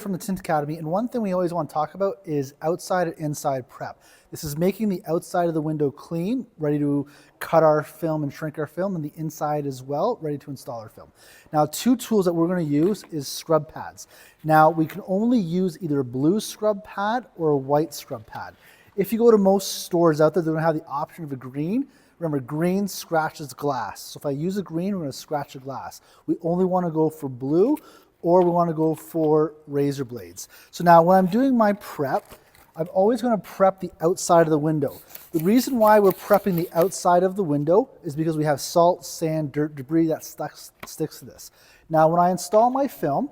From the Tint Academy, and one thing we always want to talk about is outside and inside prep. This is making the outside of the window clean, ready to cut our film and shrink our film, and the inside as well, ready to install our film. Now, two tools that we're going to use is scrub pads. Now, we can only use either a blue scrub pad or a white scrub pad. If you go to most stores out there, they're going to have the option of a green. Remember, green scratches glass. So if I use a green, we're going to scratch the glass. We only want to go for blue, or we want to go for razor blades. So now when I'm doing my prep, I'm always going to prep the outside of the window. The reason why we're prepping the outside of the window is because we have salt, sand, dirt, debris that sticks to this. Now when I install my film,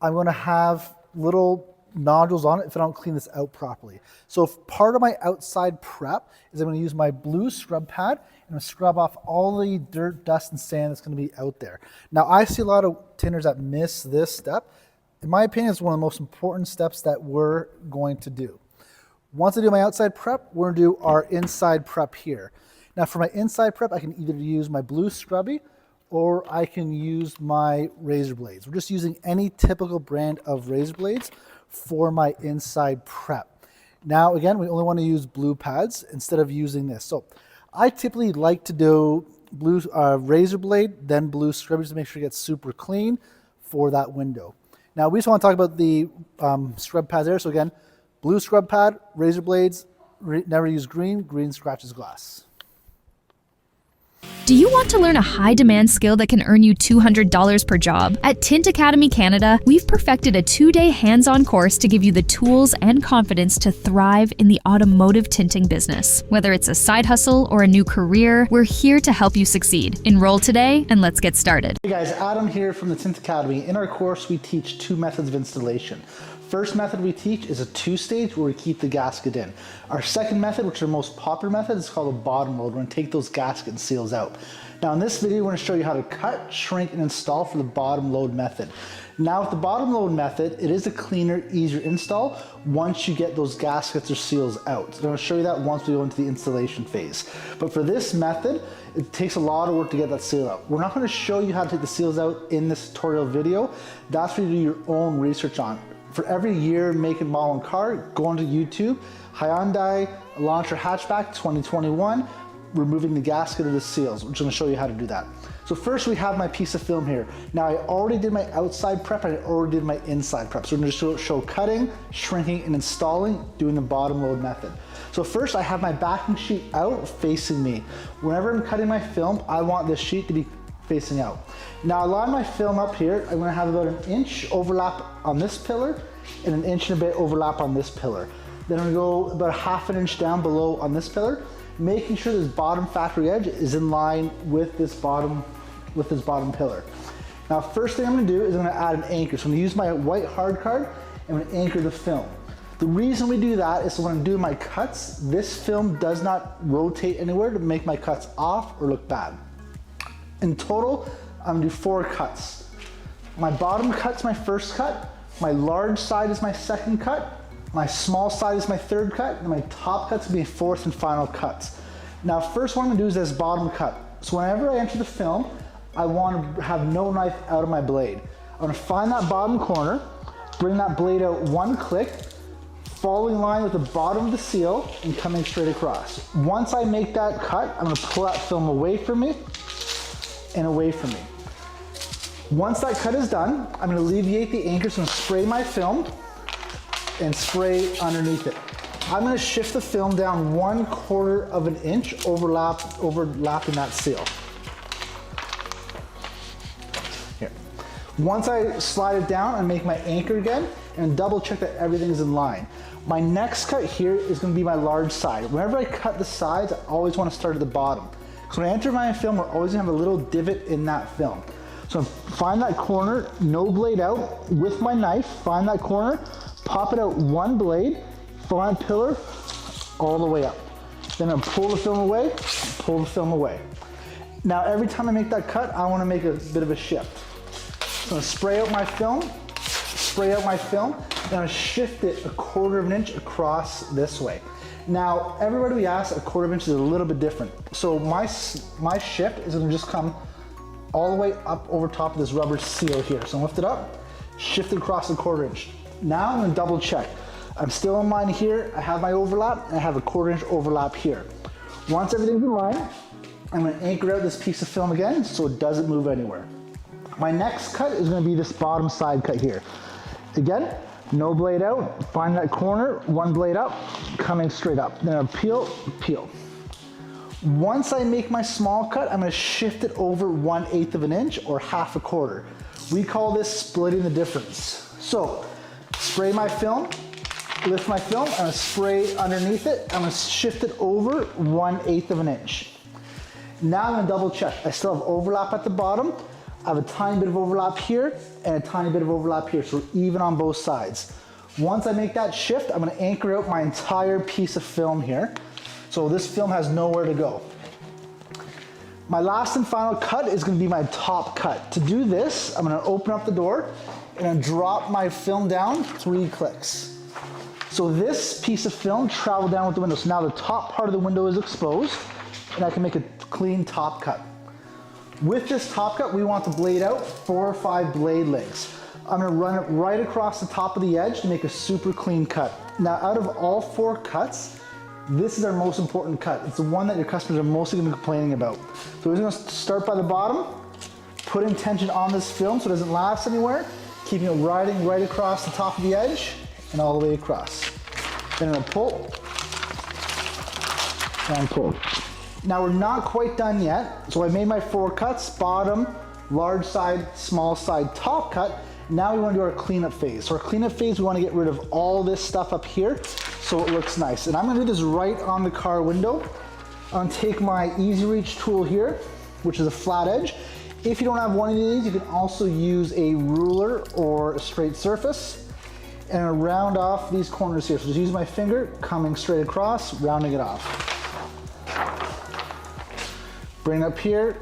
I'm going to have little nodules on it if I don't clean this out properly. So if part of my outside prep is I'm going to use my blue scrub pad and I'm going to scrub off all the dirt, dust, and sand that's going to be out there. Now I see a lot of tinters that miss this step. In my opinion, it's one of the most important steps that we're going to do. Once I do my outside prep, we're going to do our inside prep here. Now for my inside prep, I can either use my blue scrubby or I can use my razor blades. We're just using any typical brand of razor blades for my inside prep. Now again, we only want to use blue pads instead of using this. So I typically like to do blue razor blade, then blue scrubbies to make sure it gets super clean for that window. Now we just want to talk about the scrub pads there. So again, blue scrub pad, razor blades, never use green, green scratches glass. Do you want to learn a high-demand skill that can earn you $200 per job? At Tint Academy Canada, we've perfected a 2-day hands-on course to give you the tools and confidence to thrive in the automotive tinting business. Whether it's a side hustle or a new career, we're here to help you succeed. Enroll today and let's get started. Hey guys, Adam here from the Tint Academy. In our course, we teach two methods of installation. First method we teach is a 2-stage where we keep the gasket in. Our second method, which is our most popular method, is called a bottom load. We're going to take those gasket seals out. Now in this video, we're going to show you how to cut, shrink, and install for the bottom load method. Now with the bottom load method, it is a cleaner, easier install once you get those gaskets or seals out. So I'm going to show you that once we go into the installation phase. But for this method, it takes a lot of work to get that seal out. We're not going to show you how to take the seals out in this tutorial video. That's where you do your own research on. For every year, make and model and car, go onto YouTube, Hyundai Elantra hatchback 2021, removing the gasket of the seals, which I'm going to show you how to do that. So first we have my piece of film here. Now I already did my outside prep and I already did my inside prep. So we're going to show cutting, shrinking, and installing, doing the bottom load method. So first I have my backing sheet out facing me. Whenever I'm cutting my film, I want this sheet to be facing out. Now I line my film up here. I'm going to have about an inch overlap on this pillar and an inch and a bit overlap on this pillar. Then I'm going to go about half an inch down below on this pillar, making sure this bottom factory edge is in line with this bottom pillar. Now first thing I'm going to do is I'm going to add an anchor. So I'm going to use my white hard card and I'm going to anchor the film. The reason we do that is so when I'm doing my cuts, this film does not rotate anywhere to make my cuts off or look bad. In total, I'm going to do 4 cuts. My bottom cut's my first cut, my large side is my second cut, my small side is my third cut, and my top cut's going to be 4th and final cuts. Now first what I'm going to do is this bottom cut. So whenever I enter the film, I want to have no knife out of my blade. I'm going to find that bottom corner, bring that blade out 1 click, following in line with the bottom of the seal and coming straight across. Once I make that cut, I'm going to pull that film away from me and away from me. Once that cut is done, I'm going to alleviate the anchor, so I'm going to spray my film and spray underneath it. I'm going to shift the film down 1/4 of an inch, overlapping that seal. Here. Once I slide it down, I make my anchor again and double check that everything's in line. My next cut here is going to be my large side. Whenever I cut the sides, I always want to start at the bottom. So when I enter my film, we're always going to have a little divot in that film. So find that corner, no blade out, with my knife, find that corner, pop it out 1 blade, front pillar, all the way up. Then I'm pull the film away, pull the film away. Now every time I make that cut, I want to make a bit of a shift. So I'm going to spray out my film, then I shift it 1/4 of an inch across this way. Now everybody we ask, 1/4 of an inch is a little bit different. So my shift is going to just come all the way up over top of this rubber seal here. So lift it up, shift it across the 1/4 inch. Now I'm gonna double check. I'm still in line here, I have my overlap, and I have a 1/4 inch overlap here. Once everything's in line, I'm gonna anchor out this piece of film again so it doesn't move anywhere. My next cut is gonna be this bottom side cut here. Again, no blade out, find that corner, one blade up, coming straight up. Then I'll peel, peel. Once I make my small cut, I'm gonna shift it over 1/8 of an inch or 1/2 a 1/4. We call this splitting the difference. So, spray my film, lift my film, I'm gonna spray underneath it, I'm gonna shift it over 1/8 of an inch. Now I'm gonna double check. I still have overlap at the bottom, I have a tiny bit of overlap here and a tiny bit of overlap here, so we're even on both sides. Once I make that shift, I'm gonna anchor out my entire piece of film here. So this film has nowhere to go. My last and final cut is gonna be my top cut. To do this, I'm gonna open up the door and then drop my film down 3 clicks. So this piece of film traveled down with the window. So now the top part of the window is exposed and I can make a clean top cut. With this top cut, we want to blade out 4 or 5 blade lengths. I'm gonna run it right across the top of the edge to make a super clean cut. Now, out of all 4 cuts, this is our most important cut. It's the one that your customers are mostly gonna be complaining about. So we're gonna start by the bottom, putting tension on this film so it doesn't lapse anywhere, keeping it riding right across the top of the edge and all the way across. Then I'm gonna pull and pull. Now we're not quite done yet. So I made my 4 cuts, bottom, large side, small side, top cut. Now we want to do our cleanup phase. So our cleanup phase, we want to get rid of all this stuff up here so it looks nice. And I'm going to do this right on the car window. I'm going to take my Easy Reach tool here, which is a flat edge. If you don't have one of these, you can also use a ruler or a straight surface and round off these corners here. So just use my finger, coming straight across, rounding it off. Bring it up here,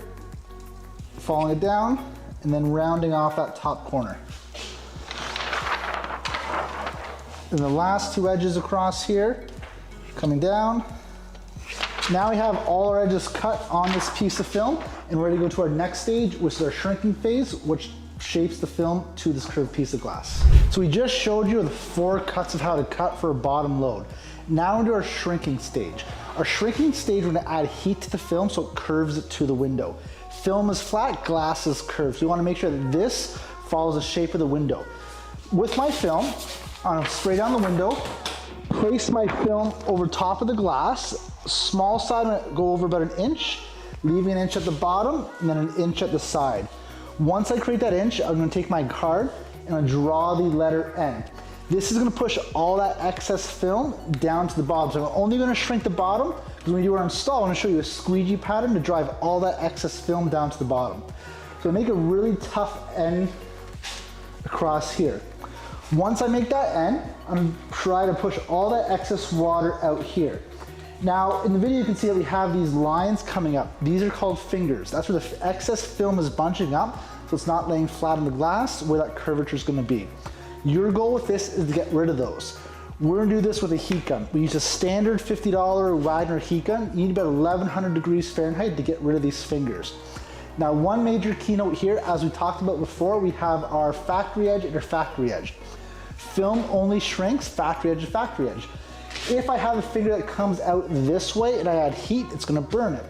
following it down, and then rounding off that top corner. And the last 2 edges across here, coming down. Now we have all our edges cut on this piece of film, and we're ready to go to our next stage, which is our shrinking phase, which shapes the film to this curved piece of glass. So we just showed you the 4 cuts of how to cut for a bottom load. Now into our shrinking stage. Our shrinking stage, we're gonna add heat to the film so it curves it to the window. Film is flat, glass is curved. So we wanna make sure that this follows the shape of the window. With my film, I'm gonna spray down the window, place my film over top of the glass, small side, I'm gonna go over about 1 inch, leaving 1 inch at the bottom, and then 1 inch at the side. Once I create that inch, I'm gonna take my card and I'm gonna draw the letter N. This is gonna push all that excess film down to the bottom. So I'm only gonna shrink the bottom, because when we do our install, I'm gonna show you a squeegee pattern to drive all that excess film down to the bottom. So make a really tough N across here. Once I make that N, I'm gonna try to push all that excess water out here. Now, in the video, you can see that we have these lines coming up. These are called fingers. That's where the excess film is bunching up, so it's not laying flat on the glass where that curvature is gonna be. Your goal with this is to get rid of those. We're gonna do this with a heat gun. We use a standard $50 Wagner heat gun. You need about 1100 degrees Fahrenheit to get rid of these fingers. Now, one major keynote here, as we talked about before, we have our factory edge and our factory edge. Film only shrinks factory edge to factory edge. If I have a finger that comes out this way and I add heat, it's gonna burn it.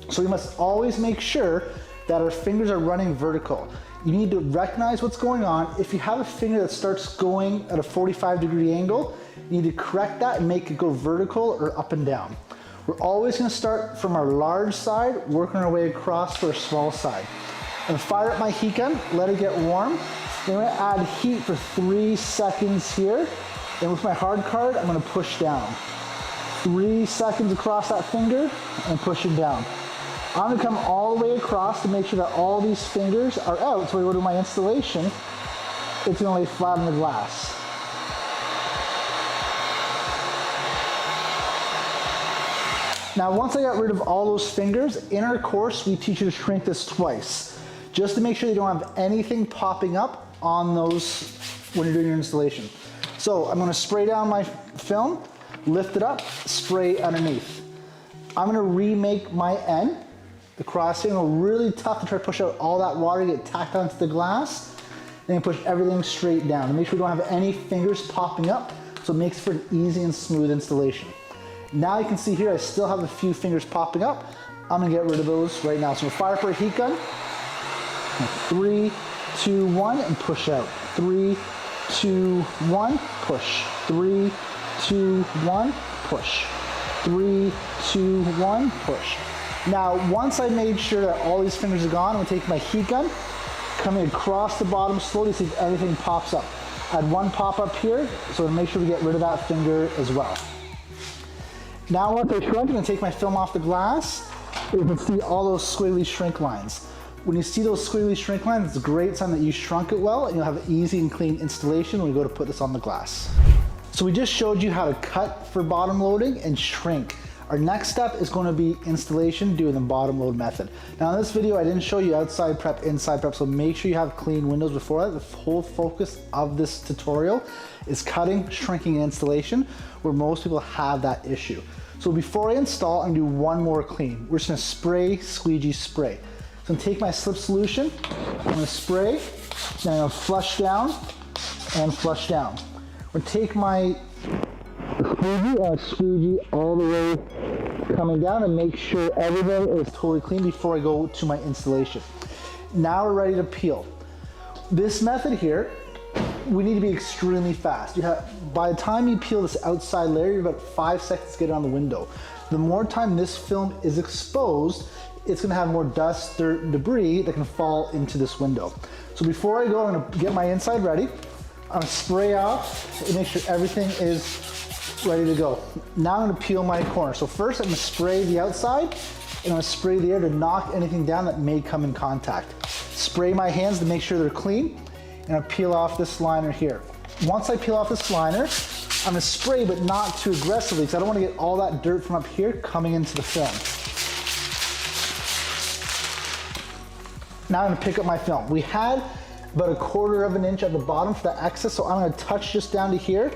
So we must always make sure that our fingers are running vertical. You need to recognize what's going on. If you have a finger that starts going at a 45-degree angle, you need to correct that and make it go vertical or up and down. We're always gonna start from our large side, working our way across to our small side. I'm gonna fire up my heat gun, let it get warm. Then I'm gonna add heat for 3 seconds here. Then with my hard card, I'm gonna push down. 3 seconds across that finger and pushing down. I'm gonna come all the way across to make sure that all these fingers are out. So when I go to my installation, it's gonna lay flat on the glass. Now, once I got rid of all those fingers, in our course, we teach you to shrink this twice, just to make sure you don't have anything popping up on those when you're doing your installation. So I'm gonna spray down my film, lift it up, spray underneath. I'm gonna remake my N. The crossing are really tough to try to push out all that water, get tacked onto the glass. Then you push everything straight down to make sure we don't have any fingers popping up, so it makes for an easy and smooth installation. Now you can see here I still have a few fingers popping up. I'm gonna get rid of those right now. So we'll fire for a heat gun. 3, 2, 1, and push out. 3, 2, 1, push. 3, 2, 1, push. 3, 2, 1, push. Now, once I made sure that all these fingers are gone, I'm gonna take my heat gun, coming across the bottom slowly, see if everything pops up. I had one pop up here, so to make sure we get rid of that finger as well. Now once I shrunk, I'm gonna take my film off the glass. You can see all those squiggly shrink lines. When you see those squiggly shrink lines, it's a great sign that you shrunk it well, and you'll have an easy and clean installation when we go to put this on the glass. So we just showed you how to cut for bottom loading and shrink. Our next step is going to be installation, doing the bottom load method. Now in this video, I didn't show you outside prep, inside prep, so make sure you have clean windows before that. The whole focus of this tutorial is cutting, shrinking, and installation, where most people have that issue. So before I install, I'm gonna do one more clean. We're just gonna spray, squeegee, spray. So I'm gonna take my slip solution, I'm gonna spray, then I'm gonna flush down and flush down. I'm gonna take my squeegee all the way coming down and make sure everything is totally clean before I go to my installation. Now we're ready to peel. This method here, we need to be extremely fast. By the time you peel this outside layer, you have about 5 seconds to get it on the window. The more time this film is exposed, it's gonna have more dust, dirt, and debris that can fall into this window. So before I go, I'm gonna get my inside ready. I'm gonna spray off and make sure everything is ready to go. Now I'm gonna peel my corner. So first I'm gonna spray the outside, and I'm gonna spray the air to knock anything down that may come in contact. Spray my hands to make sure they're clean, and I peel off this liner here. Once I peel off this liner, I'm gonna spray, but not too aggressively, because I don't wanna get all that dirt from up here coming into the film. Now I'm gonna pick up my film. We had about 1/4 of an inch at the bottom for that excess, so I'm gonna touch just down to here,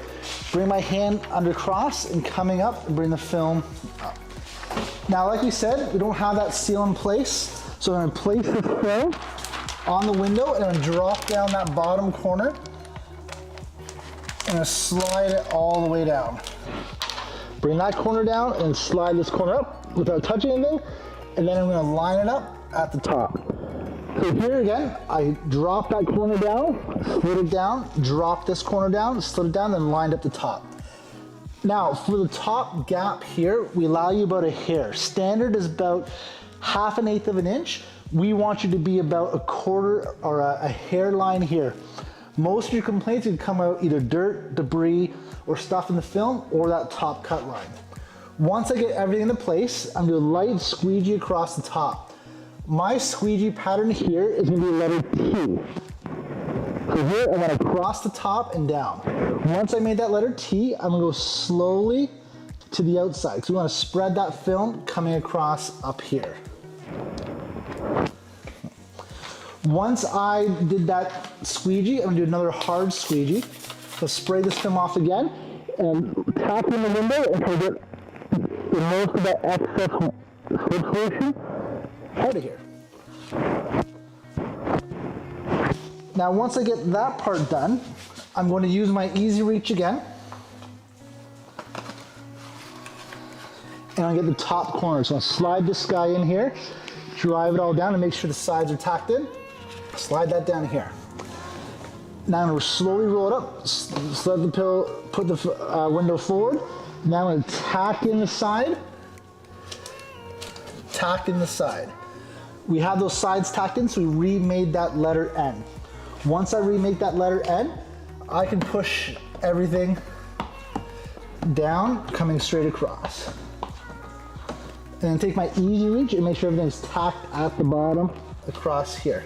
bring my hand under cross and coming up and bring the film up. Now, like we said, we don't have that seal in place, so I'm gonna place this film on the window and I'm gonna drop down that bottom corner and I'm gonna slide it all the way down. Bring that corner down and slide this corner up without touching anything, and then I'm gonna line it up at the top. So here again, I drop that corner down, slid it down, drop this corner down, slid it down, then lined up the top. Now, for the top gap here, we allow you about a hair. Standard is about 1/2 of an inch. We want you to be about 1/4 or a hairline here. Most of your complaints can come out either dirt, debris, or stuff in the film, or that top cut line. Once I get everything into place, I'm gonna do a light squeegee across the top. My squeegee pattern here is gonna be letter T. So here I'm gonna cross the top and down. Once I made that letter T, I'm gonna go slowly to the outside, because we wanna spread that film coming across up here. Once I did that squeegee, I'm gonna do another hard squeegee. So spray this film off again and tap in the window until I get most of that excess slip solution out of here. Now once I get that part done, I'm going to use my easy reach again. And I'll get the top corner. So I'll slide this guy in here, drive it all down and make sure the sides are tacked in. Slide that down here. Now I'm going to slowly roll it up, slide the pill, put the window forward. Now I'm going to tack in the side, tack in the side. We have those sides tacked in, so we remade that letter N. Once I remake that letter N, I can push everything down, coming straight across. And then take my easy reach and make sure everything's tacked at the bottom across here.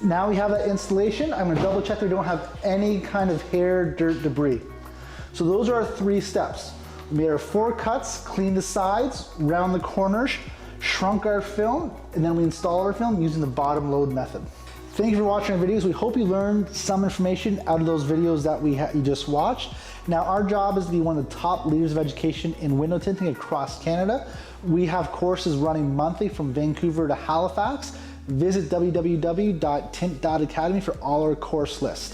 Now we have that installation. I'm gonna double check that we don't have any kind of hair, dirt, debris. So those are our 3 steps. We made our 4 cuts, cleaned the sides, round the corners, shrunk our film, and then we install our film using the bottom load method. Thank you for watching our videos. We hope you learned some information out of those videos that you just watched. Now our job is to be one of the top leaders of education in window tinting across Canada. We have courses running monthly from Vancouver to Halifax. Visit www.tint.academy for all our course list.